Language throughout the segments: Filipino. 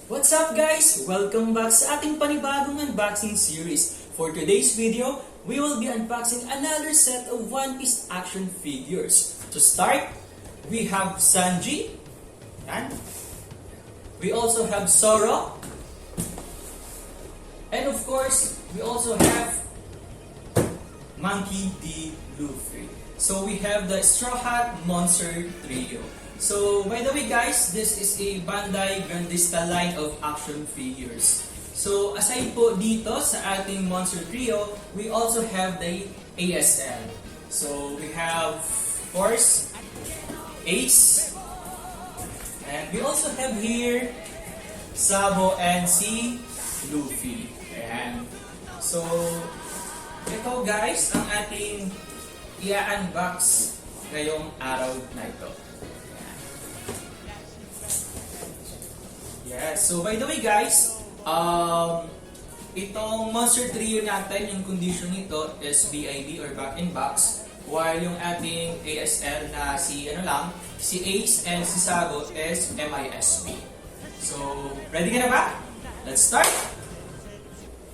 What's up guys? Welcome back sa ating panibagong unboxing series. For today's video, we will be unboxing another set of One Piece action figures. To start, we have Sanji. And we also have Zoro. And of course, we also have Monkey D. Luffy. So we have the StrawHat Monster Trio. So, by the way guys, this is a Bandai Grandista line of action figures. So, aside po dito sa ating Monster Trio, we also have the ASL. So, we have, of course, Ace. And we also have here, Sabo and si Luffy. Ayan. So, ito guys, ang ating i-unbox ngayong araw na ito. Yes, so by the way guys, itong Monster Trio natin, yung condition nito is BIB or back in box, while yung ating ASL na si Ace and si Sabo is MISP. So, ready ka na ba? Let's start!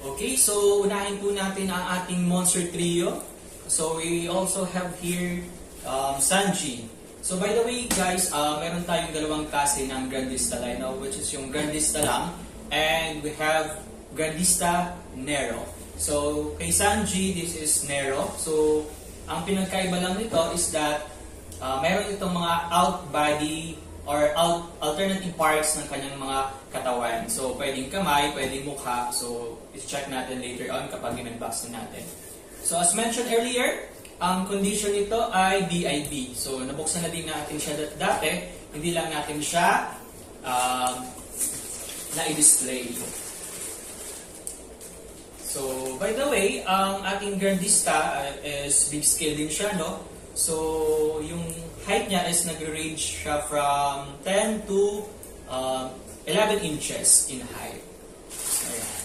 Okay, so unahin po natin ang ating Monster Trio. So, we also have here Sanji. So by the way guys, meron tayong dalawang klase ng Grandista line, which is yung Grandista lang, and we have Grandista Nero. So kay Sanji, this is Nero. So ang pinagkaiba lang nito is that meron itong mga out body or alternative parts ng kanyang mga katawan. So pwedeng kamay, pwedeng mukha. So i-check natin later on kapag in-unbox natin. So as mentioned earlier, ang condition nito ay BIB. So, nabuksan na din natin siya dati. Hindi lang natin siya na-i-display. So, by the way, ang ating Grandista is big scale din siya, no? So, yung height niya is nag-range siya from 10 to 11 inches in height. So, ayan.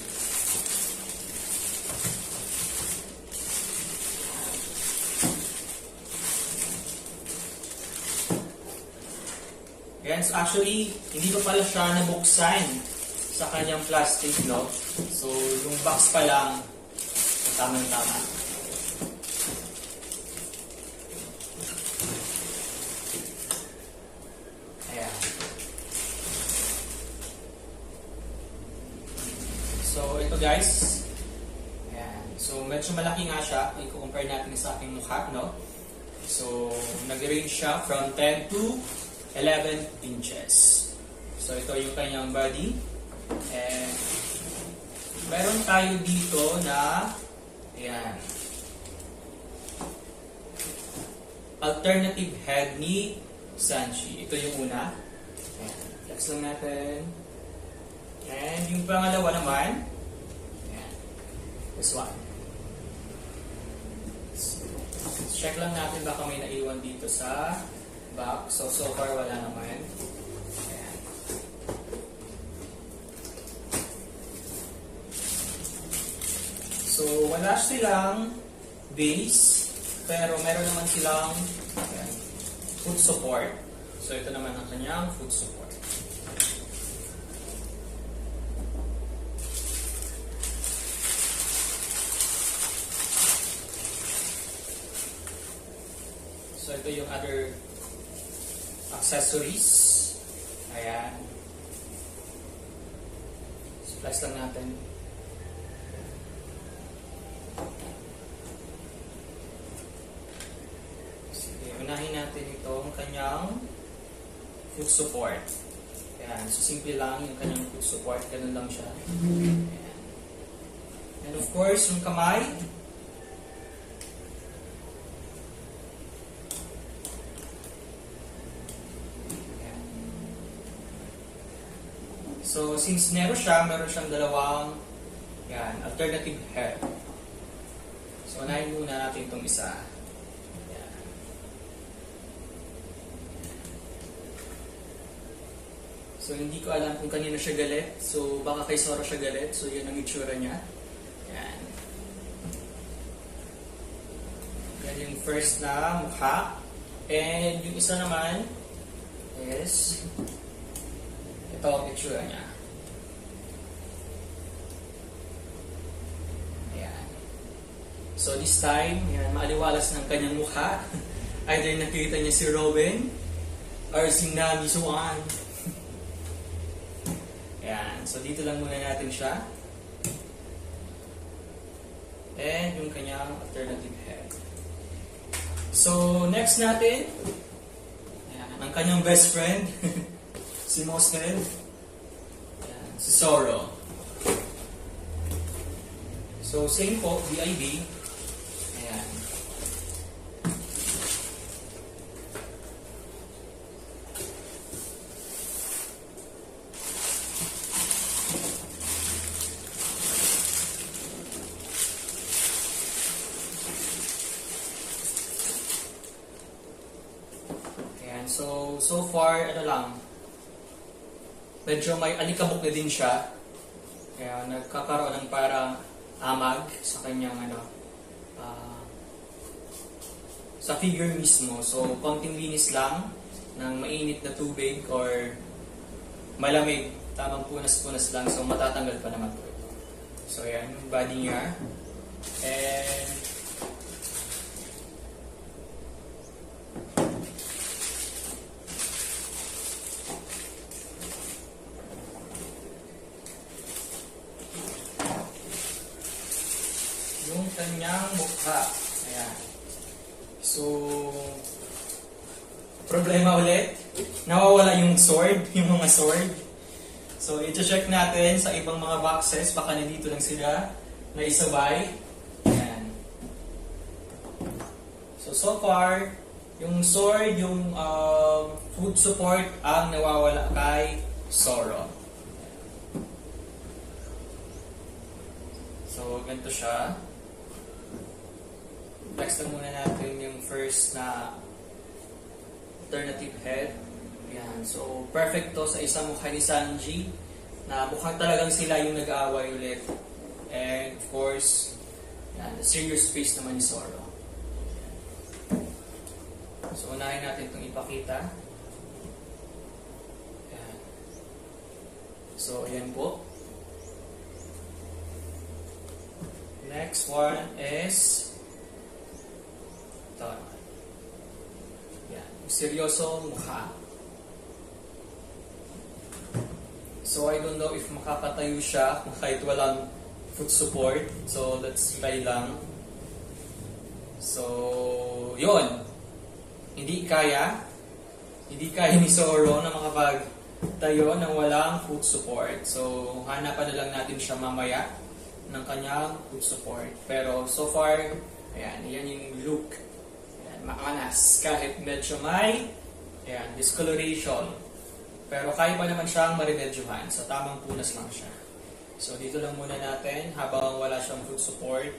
Yan, so actually, hindi pa pala siya nabuksan sa kanyang plastic, no? So, yung box pa lang, tamang-tama. Ayan. So, ito guys. Ayan. So, medyo malaki nga siya. I-compare natin sa aking mukha, no? So, nag-range siya from 10 to 11 inches. So, ito yung kanyang body. And, meron tayo dito na, ayan, alternative head ni Sanji. Ito yung una. Ayan, flex lang natin. And, yung pangalawa naman, ayan, this one. So, check lang natin baka may naiwan dito sa back. So far wala naman. Ayan. So, wala silang base, pero meron naman silang ayan, foot support. So, ito naman ang kanyang foot support. So, ito yung other accessories. Ayan. Splash lang natin. Sige, unahin natin itong kanyang foot support. Ayan. So, simple lang yung kanyang foot support. Ganun lang siya. Ayan. And of course, yung kamay. So, since Nero siya, meron siyang dalawang yan, alternative head. So, unahin muna natin itong isa. Yan. So, hindi ko alam kung kanino siya galit. So, baka kay Zoro siya galit. So, yun ang itsura niya. Yan. Yan yung first na mukha. And yung isa naman is ito ang itsura niya. So this time, yan, maaliwalas ng kanyang mukha. Either nakita niya si Robin or si Nami Suan. Yan. So dito lang muna natin siya. And yung kanyang alternative head. So next natin, yan, ang kanyang best friend, si Moshead, si Zoro. So same po, BIB. Ayan. So far, ano lang, medyo may alikabok na din siya. Kaya nagkakaroon ng parang amag sa kanyang sa figure mismo. So, konting linis lang ng mainit na tubig or malamig. Tamang punas-punas lang. So, matatanggal pa naman po ito. So, yan, yung body niya. And yung kanyang mukha. Ayan. So, problema ulit. Nawawala yung sword, yung mga sword. So, ito-check natin sa ibang mga boxes. Baka nandito lang sila na isabay. Ayan. So far, yung sword, yung food support ang nawawala kay Zoro. So, ganito siya. Next lang muna natin yung first na alternative head. Yan. So, perfect to sa isang mukha ni Sanji na mukhang talagang sila yung nag-aaway ulit. And, of course, yan, the serious face naman ni Zoro. So, unahin natin itong ipakita. Yan. So, ayan po. Next one is ito. Yan. Seryosong mukha. So, I don't know if makakatayo siya kahit walang foot support. So, let's try lang. So, yun. Hindi kaya ni Zoro na makapagtayo ng walang foot support. So, hanapan na lang natin siya mamaya ng kanyang foot support. Pero so far, ayan, yan yung look. Ayan, maanas. Kahit medyo may discoloration. Pero kaya pa naman siyang maremedyohan. So tamang punas lang siya. So dito lang muna natin habang wala siyang foot support.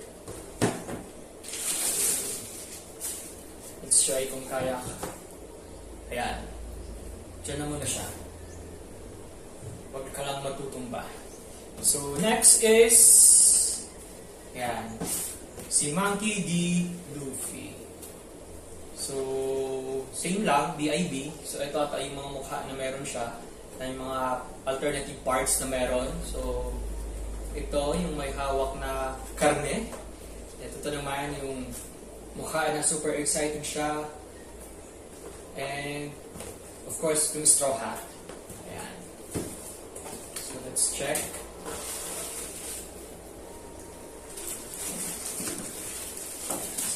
Let's try kung kaya. Ayan. Diyan na muna siya. Huwag ka lang matutumba. So, next is yan, si Monkey D. Luffy. So, same lang, BIB. So, ito ata yung mga mukha na meron siya. Yung mga alternative parts na meron. So, ito yung may hawak na karne. Ito naman yung mukha na super excited siya. And, of course, yung StrawHat. Ayan. So, let's check.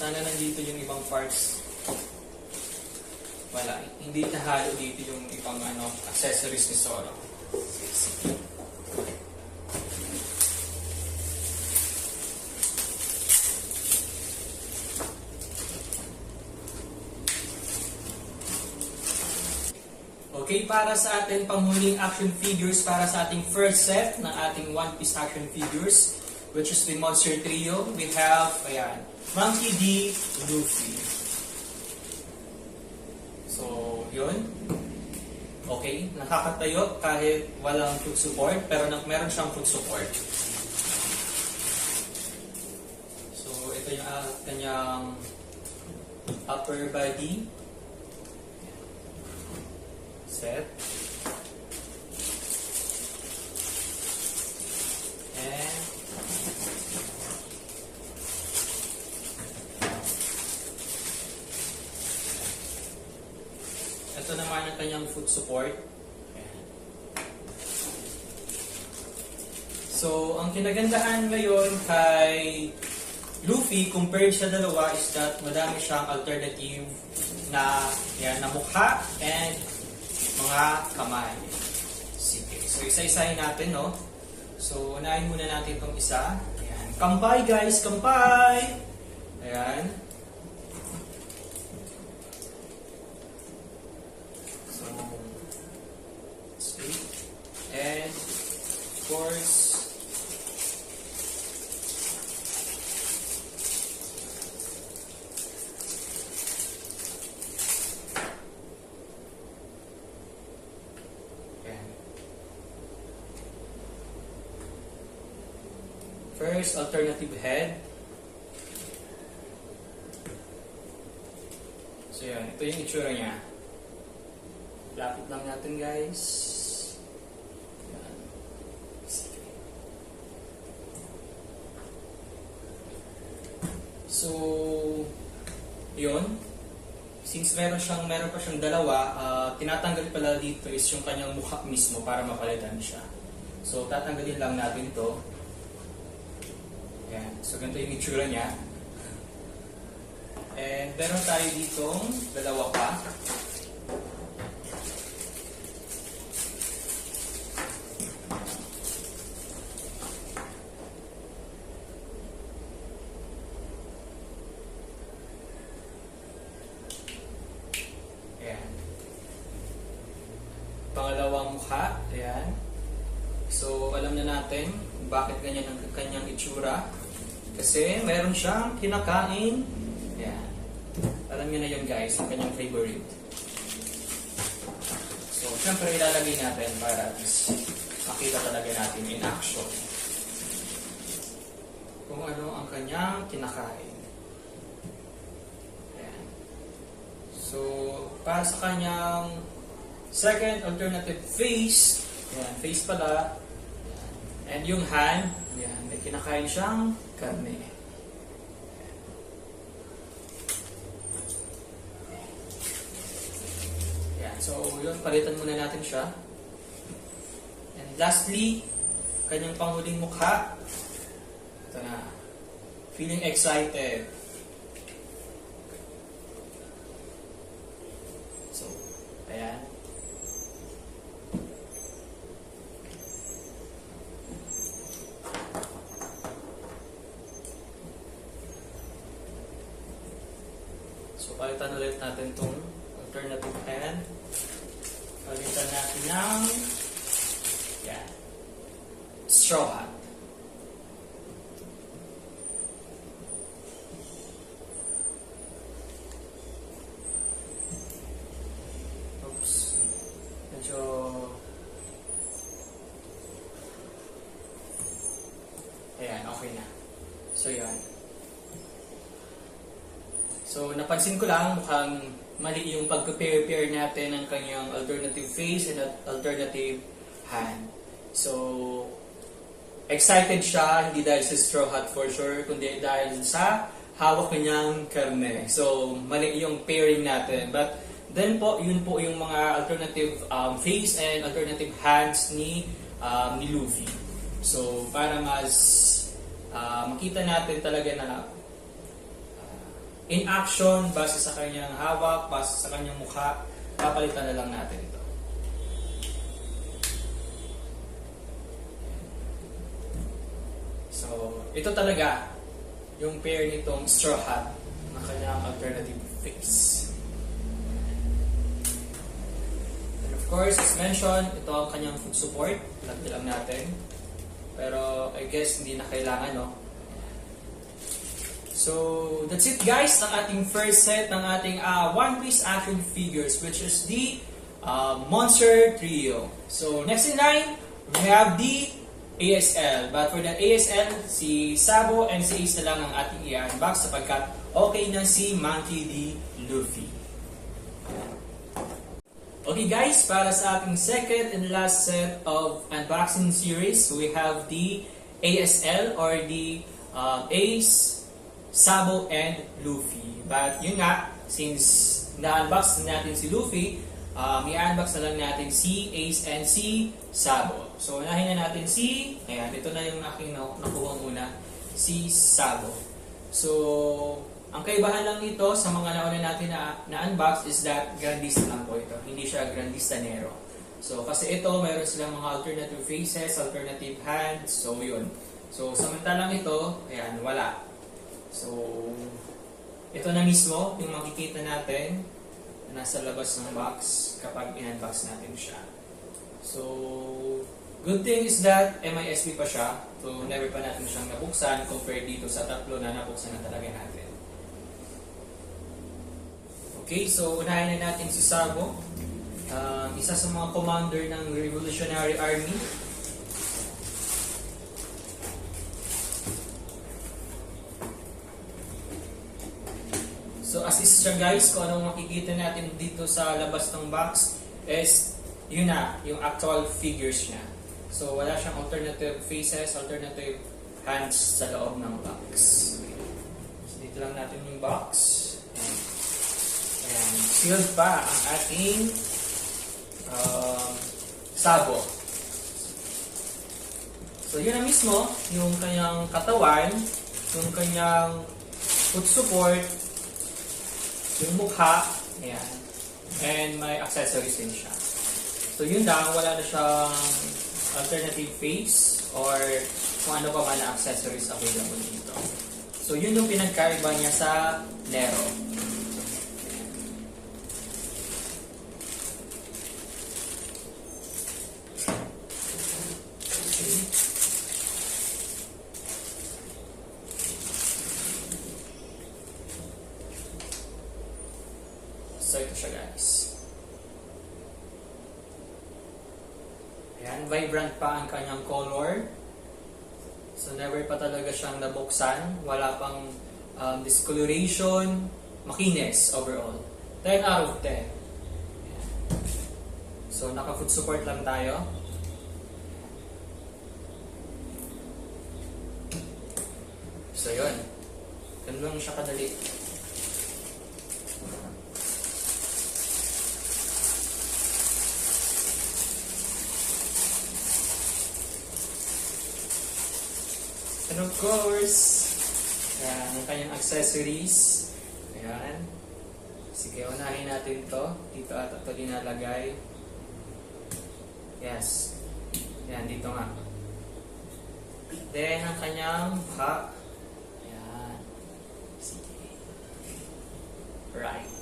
Sana nandito yung ibang parts. Wala. Hindi nahalo dito yung ibang accessories ni Zoro. Okay, para sa ating panghuling action figures, para sa ating first set ng ating One Piece action figures, which is the Monster Trio, we have, ayan, Monkey D. Luffy. So, yun. Okay, nakakatayo kahit walang foot support, pero meron siyang foot support. So, ito yung kanyang upper body set. And kanyang foot support. So, ang kinagandahan ngayon kay Luffy, compared sa dalawa, is that madami siyang alternative na, na mukha and mga kamay. Sige. So, isa-isahin natin, no? So, unahin muna natin itong isa. Ayan. Kampay, guys! Kampay! Ayan. So, straight. And, of course, first, alternative head. So yan, ito yung itsura niya. Lapit lang natin, guys. Yan. So, yun. Since meron pa siyang dalawa, tinatanggal pala dito is yung kanyang mukha mismo para mapalitan siya. So, tatanggalin lang natin to. Yan. So, ganito yung itsura niya. And, meron tayo ditong dalawa pa. Ayan. Pangalawang mukha. Ayan. So, alam na natin bakit ganyan ang kanyang itsura. Kasi meron siyang kinakain. Ayan. Alam niyo na yun, guys, ang kanyang favorite. So, syempre ilalagay natin para makita talaga natin in action kung ano ang kanyang kinakain. Ayan. So, para sa kanyang second alternative face, ayan, face pala, ayan. And yung hand, ayan, may kinakain siyang karne. Ayan, so yun, palitan muna natin siya. And lastly, kanyang panghuling mukha. Ito na. Feeling excited. So, ayan. So, palitan ulit natin itong alternative hand. Palitan natin ng StrawHat. Oops. Medyo ayan, okay na. So, yan. So, napansin ko lang, mukhang mali yung pag-pair natin ng kanyang alternative face and alternative hand. So, excited siya, hindi dahil sa StrawHat for sure, kundi dahil sa hawak kanyang karne. So, mali yung pairing natin. But, then po, yun po yung mga alternative face and alternative hands ni Luffy. So, para mas makita natin talaga na in action, base sa kanyang hawak, base sa kanyang mukha, papalitan na lang natin ito. So, ito talaga yung pair nitong StrawHat na kanyang alternative face. And of course, as mentioned, ito ang kanyang foot support. Lagyan lang natin. Pero I guess hindi na kailangan, no? So, that's it, guys, ang ating first set ng ating One Piece action figures, which is the Monster Trio. So, next in line, we have the ASL. But for the ASL, si Sabo and si Ace na lang ang ating i-unbox sapagkat okay na si Monkey D. Luffy. Okay, guys, para sa ating second and last set of unboxing series, we have the ASL or the Ace, Sabo, and Luffy. But yun nga, since na-unbox natin si Luffy, i-unbox na lang natin si Ace and si Sabo. So, unahin na natin si, ayan, ito na yung aking nakuha muna, si Sabo. So, ang kaibahan lang nito sa mga nauna natin na-unbox is that Grandista lang po ito. Hindi siya Grandista Nero. So, kasi ito, mayroon silang mga alternative faces, alternative hands, so yun. So, samantalang ito, ayan, wala. So, ito na mismo, yung makikita natin, nasa labas ng box kapag in-unbox natin siya. So, good thing is that MISB pa siya. So, never pa natin siyang nabuksan compared dito sa tatlo na nabuksan na talaga natin. Okay, so unahin na natin si Sabo. Isa sa mga commander ng Revolutionary Army. So, assist siya guys, kung anong makikita natin dito sa labas ng box is yun na, yung actual figures niya. So, wala siyang alternative faces, alternative hands sa loob ng box. So, dito lang natin yung box. Ayan, sealed pa ang ating Sabo. So, yun na mismo, yung kanyang katawan, yung kanyang foot support, yung mukha, ayan, and may accessories din siya. So yun lang, wala na siyang alternative face or kung ano pa man na accessories available dito. So yun yung pinagkaiba niya sa Nero. So ito siya guys. Ayan, vibrant pa ang kanyang color. So never pa talaga siyang nabuksan. Wala pang discoloration. Makinis overall. 10 out of 10. Ayan. So naka-foot support lang tayo. So yun. Ganun lang siya kadali. And of course, ayan, ang kanyang accessories. Ayan. Sige, unahin natin to. Dito ata ito dinalagay. Yes. Ayan, dito nga. Then, ang kanyang mukha. Ayan. Sige. Right.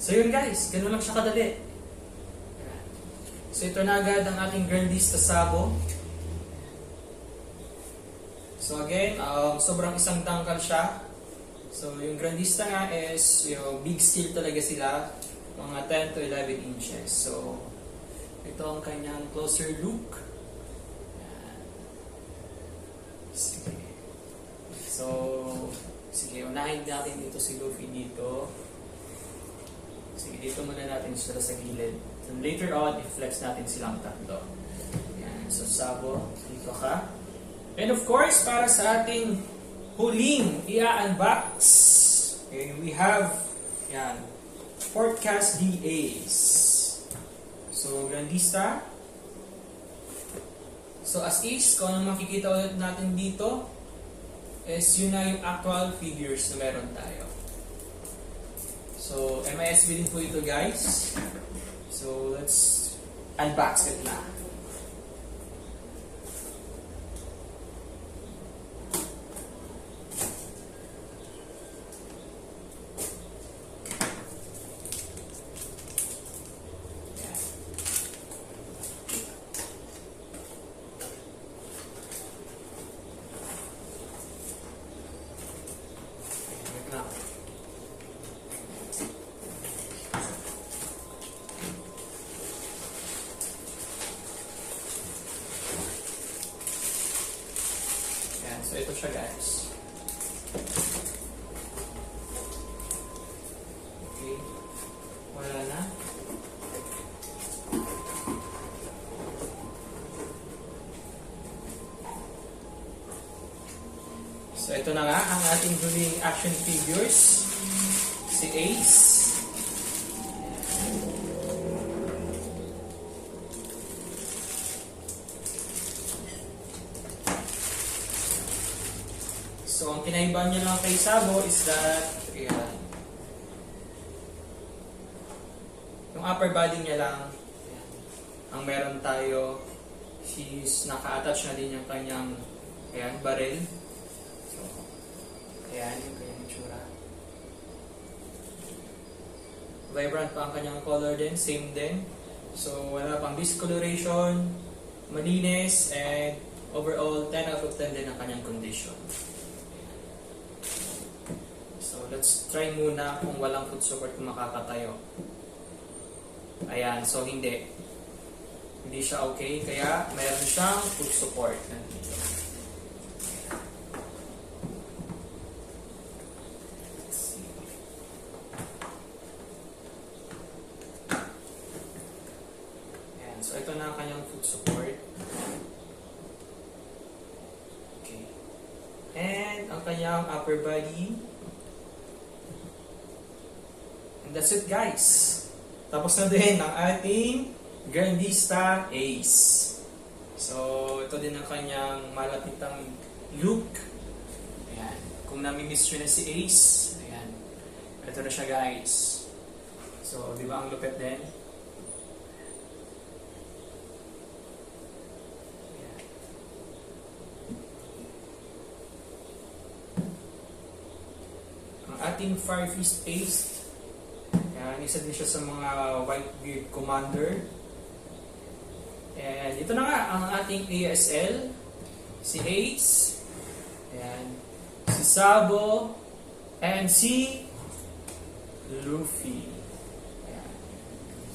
So yun guys, ganun lang siya kadali. So ito na agad ang ating Grandista Sabo. So again, sobrang isang tangkal siya. So yung Grandista nga is, yung big steel talaga sila. Mga 10 to 11 inches. So ito ang kanyang closer look. Sige. So, sige, unahin natin dito si Luffy dito. Sige, dito muna natin sila sa gilid. And later on, i-flex natin silang tatlo. Yan. So, Sabo, dito ka. And of course, para sa ating huling i-unbox, okay, we have, yan, Forecast DAs. So, Grandista. So, as is, kung anong makikita ulit natin dito, is yun na yung actual figures na meron tayo. So, MISB din po ito, guys. So, let's unbox it na. ito na nga ang ating huling action figures. Si Ace. So, ang kinaibahan niya lang kay Sabo is that, ayan, yung upper body niya lang, ayan, ang meron tayo, she's naka-attach na din yung kanyang, ayan, barrel. So, ayan, yung kanyang itsura. Vibrant pa ang kanyang color din, same din. So, wala pang discoloration, malinis, and overall, 10 out of 10 din ang kanyang condition. So, let's try muna kung walang foot support kung makakatayo. Ayan, so hindi. Hindi siya okay, kaya mayroon siyang foot support. Nandito. Let's see. Ayan, so ito na ang kanyang foot support. Okay. And ang kanyang upper body. And that's it, guys. Tapos na din ang ating Grandista Ace. So, ito din ang kanyang malapitang look. Ayan. Kung nami-miss nyo na si Ace, ayan. Ito na siya, guys. So, di ba ang lupit din? Ayan. Ang ating Fire Fist Ace, yan, isa din siya sa mga Whitebeard Commander. And ito na nga ang ating ASL. Si Ace. Ayan. Si Sabo. And si Luffy. Ayan.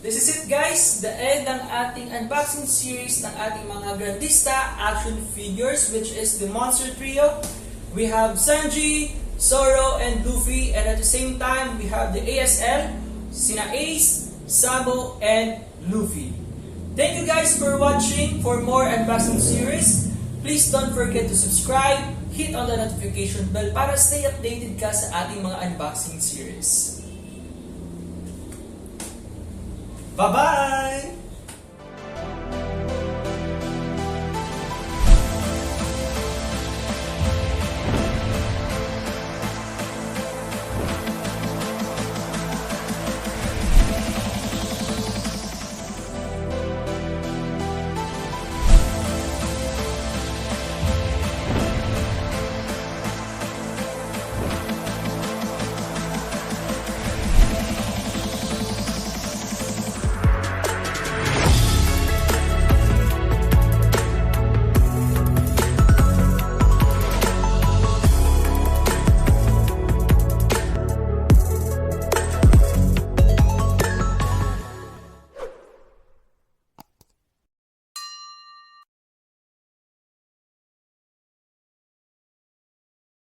This is it, guys. The end ng ating unboxing series ng ating mga Grandista action figures, which is the Monster Trio. We have Sanji, Zoro, and Luffy. And at the same time, we have the ASL. Sina Ace, Sabo, and Luffy. Thank you guys for watching. For more unboxing series, please don't forget to subscribe, hit on the notification bell para stay updated ka sa ating mga unboxing series. Bye-bye!